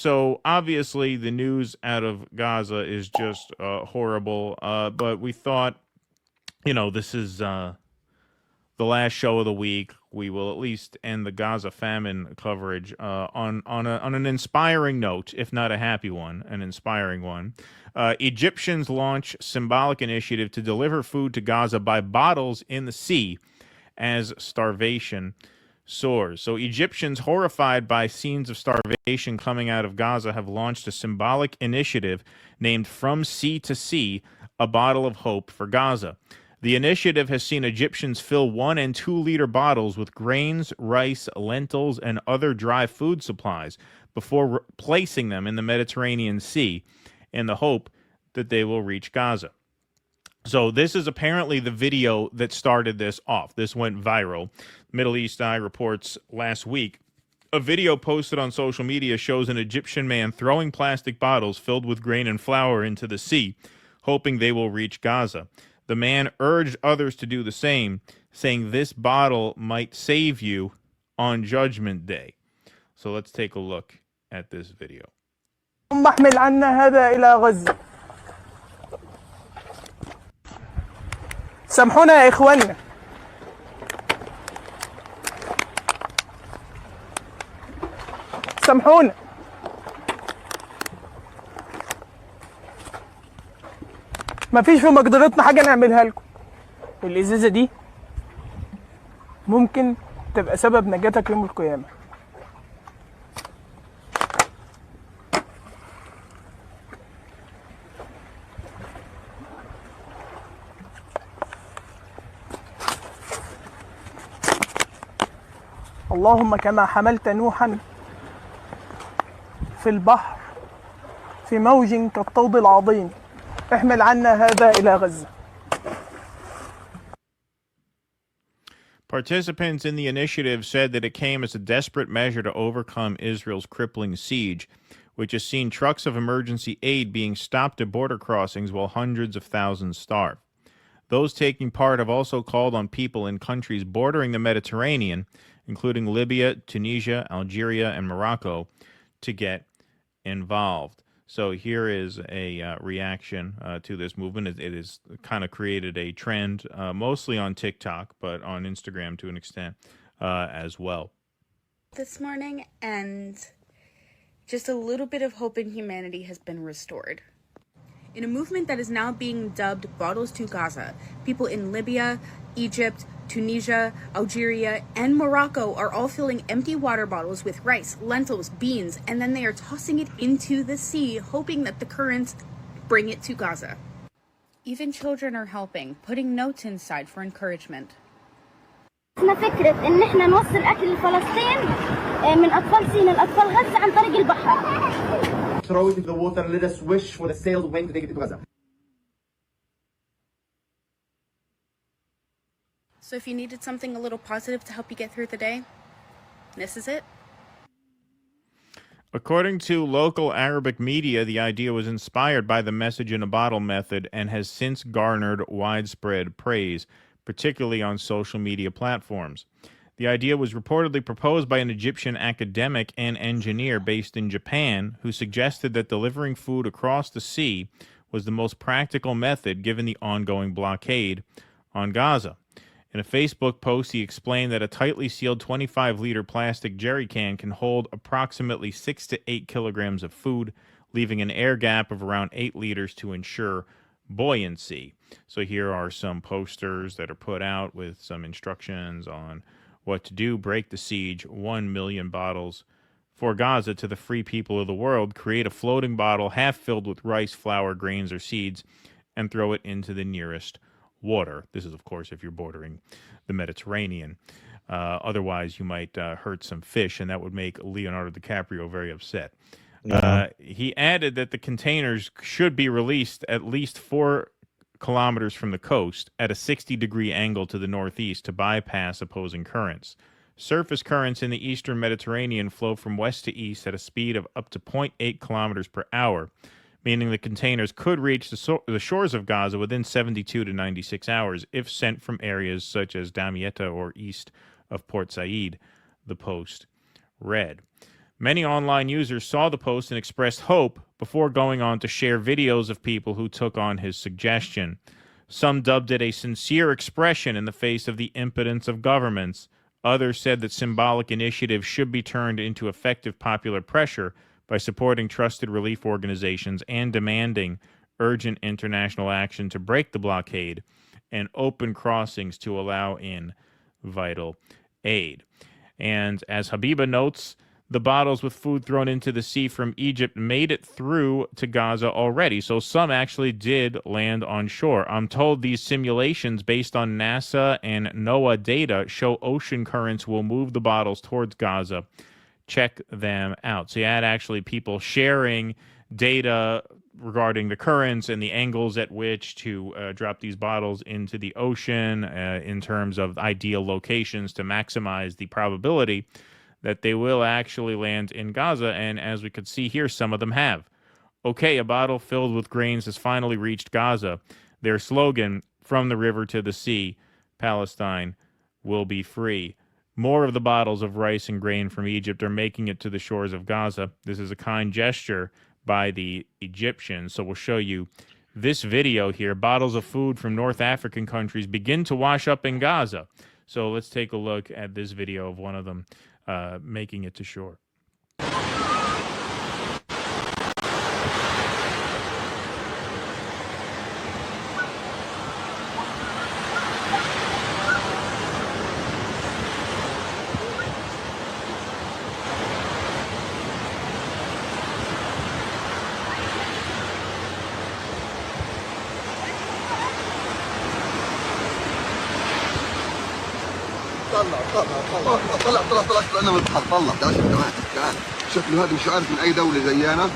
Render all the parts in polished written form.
So obviously the news out of Gaza is just horrible. But we thought, this is the last show of the week. We will at least end the Gaza famine coverage on an inspiring note, if not a happy one, an inspiring one. Egyptians launch symbolic initiative to deliver food to Gaza by bottles in the sea as starvation soars. So Egyptians, horrified by scenes of starvation coming out of Gaza, have launched a symbolic initiative named From Sea to Sea, a bottle of hope for Gaza. The initiative has seen Egyptians fill 1 and 2 liter bottles with grains, rice, lentils, and other dry food supplies before placing them in the Mediterranean Sea in the hope that they will reach Gaza. So this is apparently the video that started this off. This went viral. Middle East Eye reports last week. A video posted on social media shows an Egyptian man throwing plastic bottles filled with grain and flour into the sea, hoping they will reach Gaza. The man urged others to do the same, saying this bottle might save you on Judgment Day. So let's take a look at this video. احمل عنا هذا إلى غزة. سامحونا يا إخواننا. سامحونا. ما فيش في مقدرتنا حاجة نعملها لكم. الإزازة دي ممكن تبقى سبب نجاتك يوم القيامة. اللهم كما حملت نوحا في البحر في موج كالطود العظيم احمل عنا هذا إلى غزة. Participants in the initiative said that it came as a desperate measure to overcome Israel's crippling siege, which has seen trucks of emergency aid being stopped at border crossings while hundreds of thousands starve. Those taking part have also called on people in countries bordering the Mediterranean, including Libya, Tunisia, Algeria, and Morocco, to get involved. So here is a reaction to this movement. It has kind of created a trend, mostly on TikTok, but on Instagram to an extent as well. This morning, and just a little bit of hope in humanity has been restored. In a movement that is now being dubbed Bottles to Gaza, people in Libya, Egypt, Tunisia, Algeria, and Morocco are all filling empty water bottles with rice, lentils, beans, and then they are tossing it into the sea, hoping that the currents bring it to Gaza. Even children are helping, putting notes inside for encouragement. فكرة إن إحنا نوصل أكل لفلسطين من أطفال سيناء لأطفال غزة عن طريق البحر. Throw it into the water and let us wish for the sailed wind to take it to Gaza. So if you needed something a little positive to help you get through the day, this is it. According to local Arabic media, the idea was inspired by the message in a bottle method and has since garnered widespread praise, particularly on social media platforms. The idea was reportedly proposed by an Egyptian academic and engineer based in Japan who suggested that delivering food across the sea was the most practical method given the ongoing blockade on Gaza. In a Facebook post, he explained that a tightly sealed 25-liter plastic jerry can can hold approximately 6 to 8 kilograms of food, leaving an air gap of around 8 liters to ensure buoyancy. So here are some posters that are put out with some instructions on what to do. Break the siege, 1 million bottles for Gaza to the free people of the world. Create a floating bottle half filled with rice, flour, grains, or seeds, and throw it into the nearest water. This is, of course, if you're bordering the Mediterranean. Otherwise, you might hurt some fish, and that would make Leonardo DiCaprio very upset. Yeah. He added that the containers should be released at least 4 kilometers from the coast at a 60-degree angle to the northeast to bypass opposing currents. Surface currents in the eastern Mediterranean flow from west to east at a speed of up to 0.8 kilometers per hour, meaning the containers could reach the shores of Gaza within 72 to 96 hours if sent from areas such as Damietta or east of Port Said, the Post read. Many online users saw the post and expressed hope before going on to share videos of people who took on his suggestion. Some dubbed it a sincere expression in the face of the impotence of governments. Others said that symbolic initiatives should be turned into effective popular pressure by supporting trusted relief organizations and demanding urgent international action to break the blockade and open crossings to allow in vital aid. And as Habiba notes, the bottles with food thrown into the sea from Egypt made it through to Gaza already. So some actually did land on shore. I'm told these simulations based on NASA and NOAA data show ocean currents will move the bottles towards Gaza. Check them out. So you had actually people sharing data regarding the currents and the angles at which to drop these bottles into the ocean in terms of ideal locations to maximize the probability that they will actually land in Gaza. And as we could see here, some of them have. Okay, a bottle filled with grains has finally reached Gaza. Their slogan, from the river to the sea, Palestine will be free. More of the bottles of rice and grain from Egypt are making it to the shores of Gaza. This is a kind gesture by the Egyptians. So we'll show you this video here. Bottles of food from North African countries begin to wash up in Gaza. So let's take a look at this video of one of them making it to shore. طلع انا متحط طلع تعال شكله هذا مش عارف من اي دوله زينا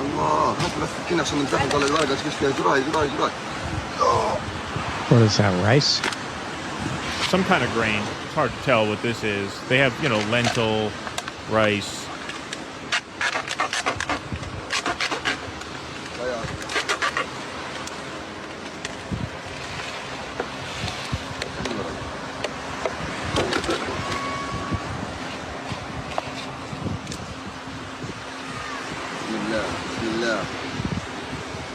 الله هات بس سكين عشان نمسح نطلع الورقه ايش فيها جراي. What is that, rice? Some kind of grain. It's hard to tell what this is. They have, lentil, rice. بسم الله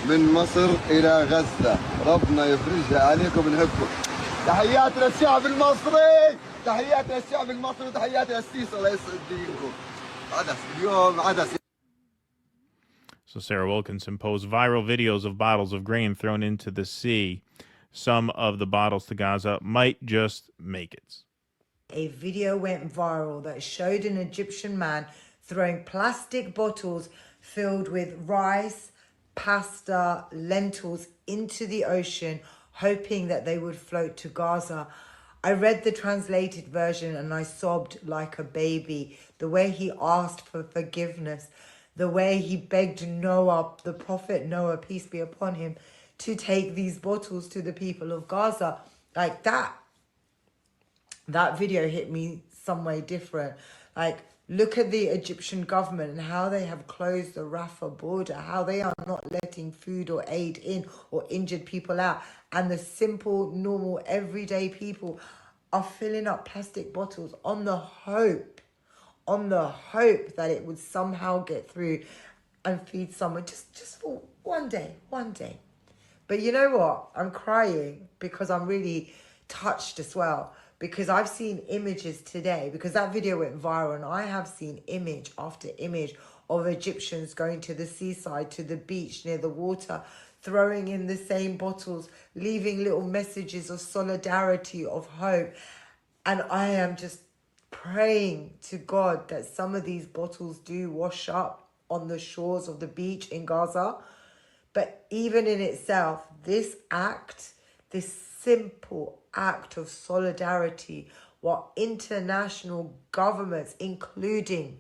من مصر إلى غزة ربنا يفرجها عليكم ونحبكم. تحيات للشعب المصري، تحيات للشعب المصري وتحيات للسيسي الله يسعد دينكم. عدس اليوم عدس. So Sarah Wilkinson posted viral videos of bottles of grain thrown into the sea. Some of the bottles to Gaza might just make it. A video went viral that showed an Egyptian man throwing plastic bottles filled with rice, pasta, lentils into the ocean, hoping that they would float to Gaza. I read the translated version and I sobbed like a baby. The way he asked for forgiveness, the way he begged Noah, the prophet Noah, peace be upon him, to take these bottles to the people of Gaza. Like that video hit me some way different. Like, look at the Egyptian government and how they have closed the Rafah border, how they are not letting food or aid in or injured people out. And the simple, normal, everyday people are filling up plastic bottles on the hope that it would somehow get through and feed someone just for one day. But you know what? I'm crying because I'm really touched as well. Because I've seen images today, because that video went viral, and I have seen image after image of Egyptians going to the seaside, to the beach, near the water, throwing in the same bottles, leaving little messages of solidarity, of hope. And I am just praying to God that some of these bottles do wash up on the shores of the beach in Gaza. But even in itself, this act, this simple act of solidarity, what international governments, including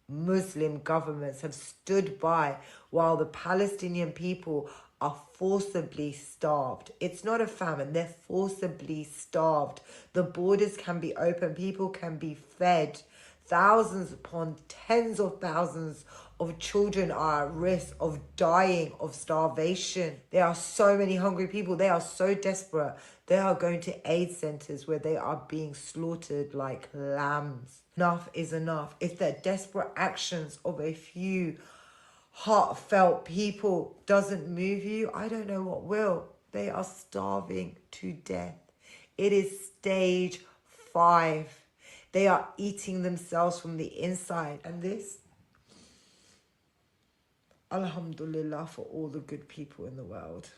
Muslim governments, have stood by while the Palestinian people are forcibly starved. It's not a famine, they're forcibly starved. The borders can be open, people can be fed. Thousands upon tens of thousands of children are at risk of dying of starvation. There are so many hungry people. They are so desperate. They are going to aid centers where they are being slaughtered like lambs. enough is enough. If the desperate actions of a few heartfelt people doesn't move you, I don't know what will. They are starving to death. It is stage 5. They are eating themselves from the inside. And this, alhamdulillah, for all the good people in the world.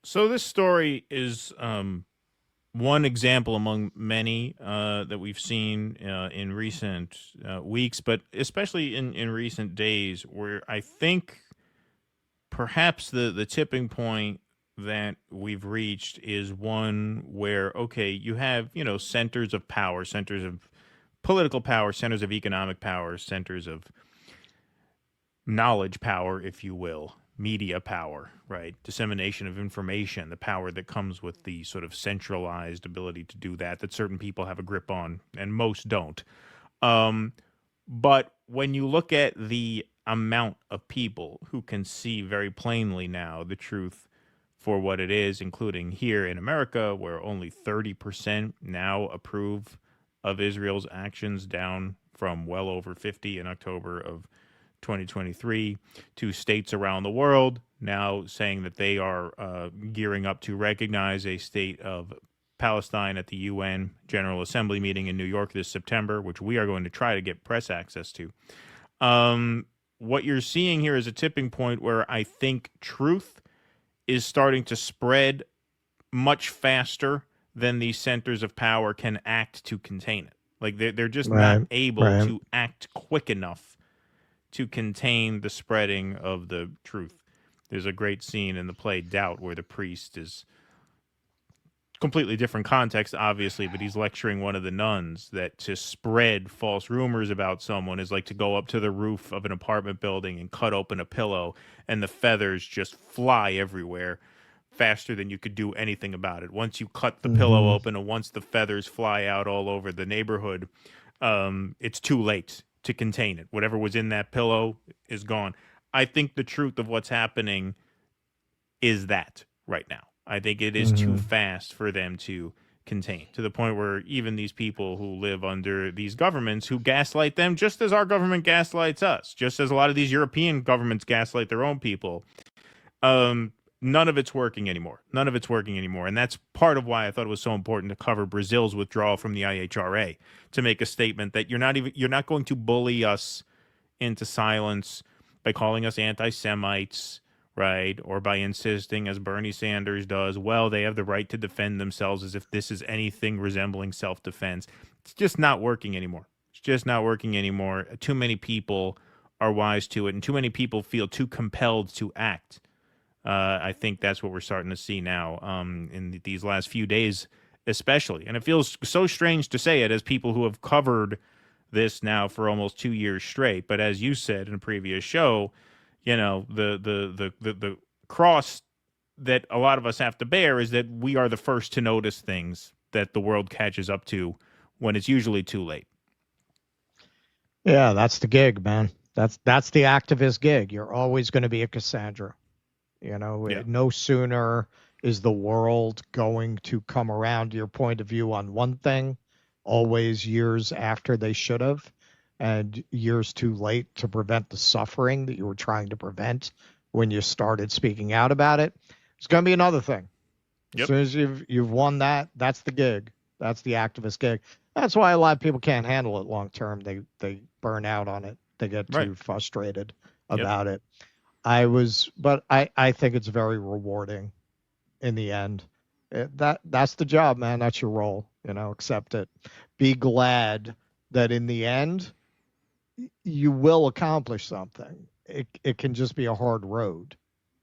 So this story is one example among many that we've seen in recent weeks, but especially in recent days, where I think perhaps the tipping point that we've reached is one where, okay, you have, centers of power, centers of political power, centers of economic power, centers of knowledge power, if you will, media power, right? Dissemination of information, the power that comes with the sort of centralized ability to do that certain people have a grip on and most don't. But when you look at the amount of people who can see very plainly now the truth for what it is, including here in America, where only 30% now approve of Israel's actions, down from well over 50 in October of 2023, to states around the world now saying that they are gearing up to recognize a state of Palestine at the UN General Assembly meeting in New York this September, which we are going to try to get press access to. What you're seeing here is a tipping point where I think truth is starting to spread much faster than these centers of power can act to contain it. Like they're just not able to act quick enough to contain the spreading of the truth. There's a great scene in the play Doubt where the priest is completely different context, obviously, but he's lecturing one of the nuns that to spread false rumors about someone is like to go up to the roof of an apartment building and cut open a pillow, and the feathers just fly everywhere faster than you could do anything about it. Once you cut the pillow open and once the feathers fly out all over the neighborhood, it's too late to contain it. Whatever was in that pillow is gone. I think the truth of what's happening is that right now. I think it is too fast for them to contain, to the point where even these people who live under these governments who gaslight them, just as our government gaslights us, just as a lot of these European governments gaslight their own people, none of it's working anymore. None of it's working anymore. And that's part of why I thought it was so important to cover Brazil's withdrawal from the IHRA, to make a statement that you're not going to bully us into silence by calling us anti-Semites, right? Or by insisting, as Bernie Sanders does, well, they have the right to defend themselves, as if this is anything resembling self-defense. It's just not working anymore. It's just not working anymore. Too many people are wise to it, and too many people feel too compelled to act. I think that's what we're starting to see now in these last few days, especially. And it feels so strange to say it as people who have covered this now for almost 2 years straight. But as you said in a previous show, the cross that a lot of us have to bear is that we are the first to notice things that the world catches up to when it's usually too late. Yeah, that's the gig, man. That's the activist gig. You're always going to be a Cassandra. No sooner is the world going to come around to your point of view on one thing, always years after they should have, and years too late to prevent the suffering that you were trying to prevent when you started speaking out about it. It's going to be another thing. As soon as you've won that, that's the gig. That's the activist gig. That's why a lot of people can't handle it long term. They burn out on it. They get too frustrated about it. But I think it's very rewarding in the end. That's the job, man. That's your role. Accept it. Be glad that in the end, you will accomplish something. It can just be a hard road,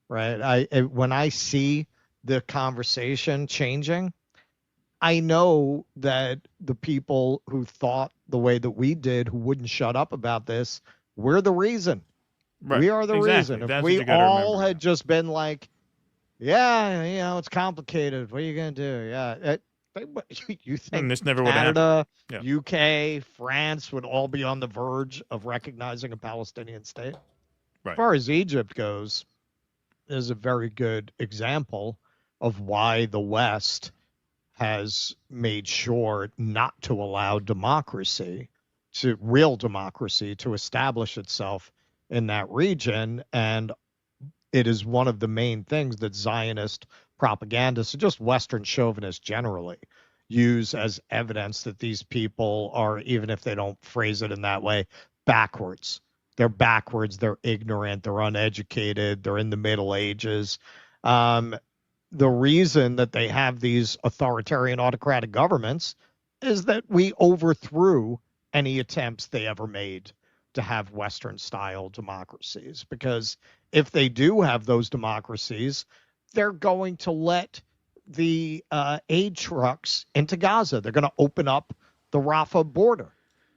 right? When I see the conversation changing, I know that the people who thought the way that we did, who wouldn't shut up about this, we're the reason. Right. We are the reason. If we all had just been like, yeah, it's complicated. What are you going to do? Yeah. You think this never Canada, UK, France would all be on the verge of recognizing a Palestinian state? Right. As far as Egypt goes, is a very good example of why the West has made sure not to allow real democracy, to establish itself in that region. And it is one of the main things that Zionist propagandists, just Western chauvinists generally, use as evidence that these people are, even if they don't phrase it in that way, backwards. They're backwards, they're ignorant, they're uneducated, they're in the Middle Ages. The reason that they have these authoritarian autocratic governments is that we overthrew any attempts they ever made to have Western style democracies. Because if they do have those democracies, they're going to let the aid trucks into Gaza. They're going to open up the Rafah border.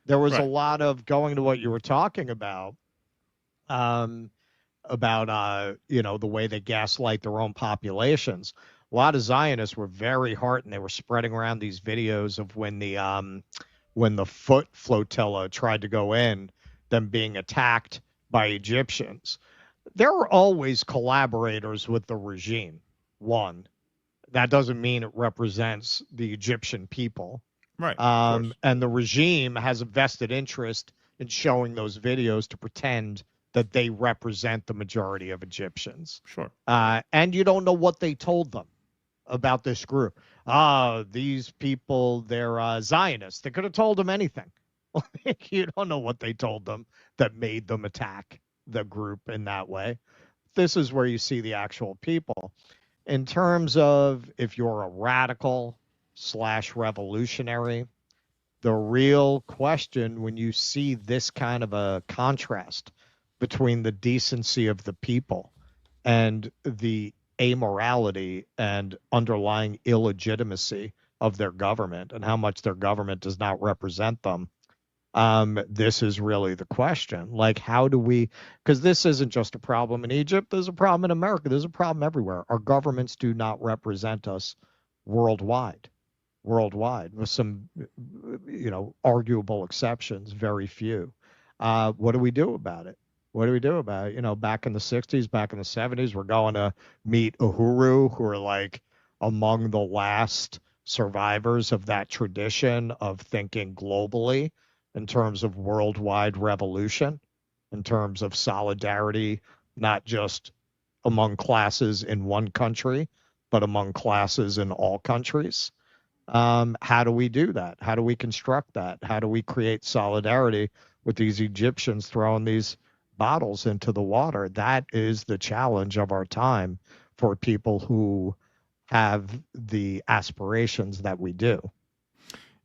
There was a lot of, going to what you were talking about the way they gaslight their own populations. A lot of Zionists were very heartened. They were spreading around these videos of when the foot flotilla tried to go in, them being attacked by Egyptians. There were always collaborators with the regime. One, that doesn't mean it represents the Egyptian people. Right. And the regime has a vested interest in showing those videos to pretend that they represent the majority of Egyptians. Sure. And you don't know what they told them about this group. These people, they're Zionists. They could have told them anything. You don't know what they told them that made them attack the group in that way. This is where you see the actual people. In terms of if you're a radical / revolutionary, the real question when you see this kind of a contrast between the decency of the people and the amorality and underlying illegitimacy of their government and how much their government does not represent them, this is really the question. Like, how do we, because this isn't just a problem in Egypt, there's a problem in America, there's a problem everywhere. Our governments do not represent us worldwide, with some, arguable exceptions, very few. What do we do about it? Back in the 60s, back in the 70s, we're going to meet Uhuru, who are like among the last survivors of that tradition of thinking globally in terms of worldwide revolution, in terms of solidarity, not just among classes in one country, but among classes in all countries. How do we do that? How do we construct that? How do we create solidarity with these Egyptians throwing these bottles into the water? That is the challenge of our time for people who have the aspirations that we do.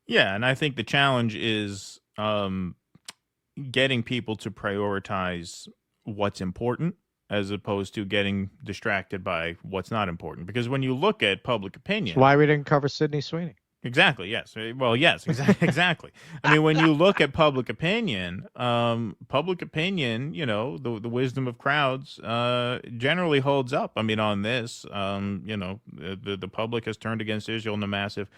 Yeah, and I think the challenge is getting people to prioritize what's important as opposed to getting distracted by what's not important. Because when you look at public opinion... That's why we didn't cover Sidney Sweeney. Exactly, yes. Well, yes, exactly. I mean, when you look at public opinion, the wisdom of crowds generally holds up. I mean, on this, the public has turned against Israel in a massive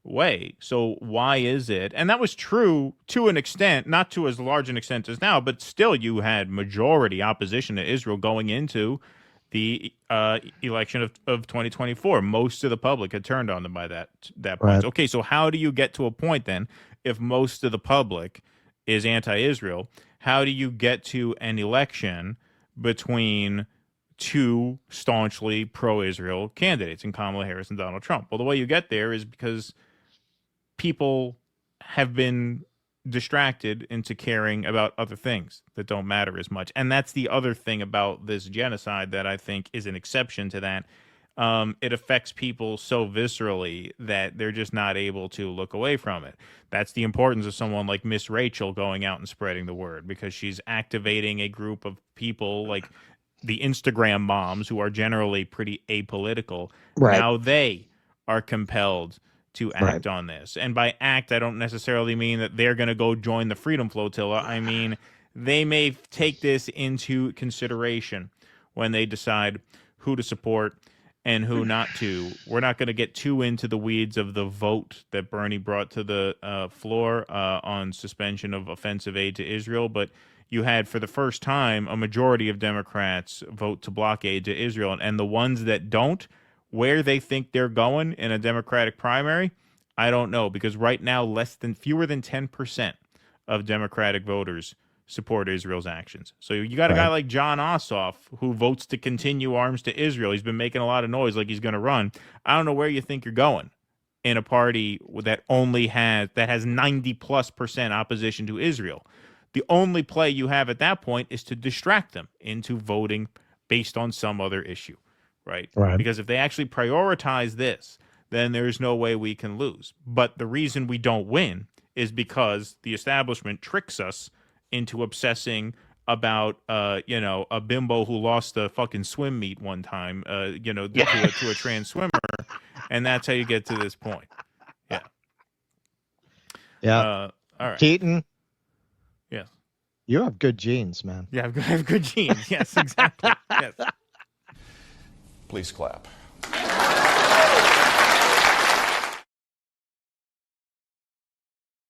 way. So why is it? And that was true to an extent, not to as large an extent as now, but still you had majority opposition to Israel going into the election of 2024. Most of the public had turned on them by that point. Right. Okay, so how do you get to a point then, if most of the public is anti-Israel, how do you get to an election between two staunchly pro-Israel candidates in Kamala Harris and Donald Trump? Well, the way you get there is because people have been distracted into caring about other things that don't matter as much. And that's the other thing about this genocide that I think is an exception to that. It affects people so viscerally that they're just not able to look away from it. That's the importance of someone like Miss Rachel going out and spreading the word, because she's activating a group of people like the Instagram moms who are generally pretty apolitical. Right. Now they are compelled to act on this. And by act, I don't necessarily mean that they're going to go join the Freedom Flotilla. I mean, they may take this into consideration when they decide who to support and who not to. We're not going to get too into the weeds of the vote that Bernie brought to the floor on suspension of offensive aid to Israel, but you had, for the first time, a majority of Democrats vote to block aid to Israel, and the ones that don't Where they think they're going in a Democratic primary, I don't know, because right now fewer than 10% of Democratic voters support Israel's actions. So you got a guy like John Ossoff who votes to continue arms to Israel. He's been making a lot of noise like he's going to run. I don't know where you think you're going in a party that has 90+% opposition to Israel. The only play you have at that point is to distract them into voting based on some other issue, right? Because if they actually prioritize this, then there's no way we can lose. But the reason we don't win is because the establishment tricks us into obsessing about, a bimbo who lost a fucking swim meet one time, to a trans swimmer, and that's how you get to this point. Yeah. Yeah. All right. Keaton. Yes. You have good genes, man. Yeah, I have good genes. Yes, exactly. Yes. Please clap.